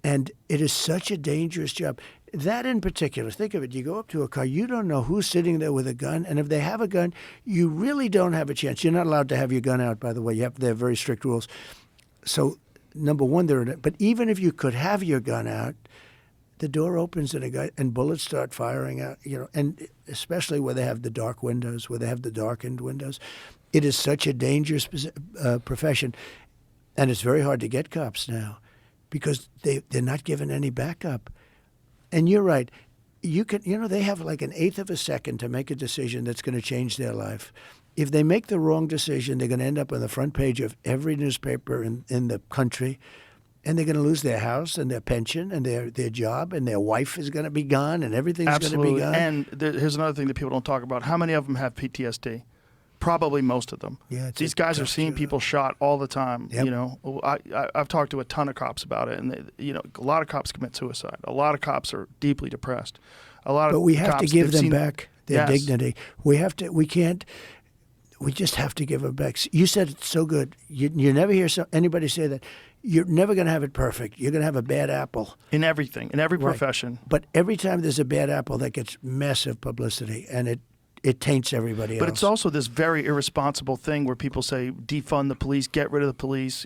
And it is such a dangerous job. That in particular, think of it. You go up to a car, you don't know who's sitting there with a gun. And if they have a gun, you really don't have a chance. You're not allowed to have your gun out, by the way. They have very strict rules. So, number one, but even if you could have your gun out, the door opens and bullets start firing out, and especially where they have the dark windows, where they have the darkened windows. It is such a dangerous profession. And it's very hard to get cops now because they're not given any backup. And you're right. They have like an eighth of a second to make a decision that's going to change their life. If they make the wrong decision, they're going to end up on the front page of every newspaper in the country, and they're going to lose their house and their pension and their job, and their wife is going to be gone, and everything's going to be gone. And here's another thing that people don't talk about. How many of them have PTSD? Probably most of them. Yeah, these guys are seeing people shot all the time. Yep. I've talked to a ton of cops about it, and a lot of cops commit suicide. A lot of cops are deeply depressed. But we have to give them back their dignity. We just have to give them back. You said it so good. You never hear anybody say that. You're never going to have it perfect. You're going to have a bad apple. In everything, in every profession. But every time there's a bad apple, that gets massive publicity, and it taints everybody else. But it's also this very irresponsible thing where people say defund the police, get rid of the police.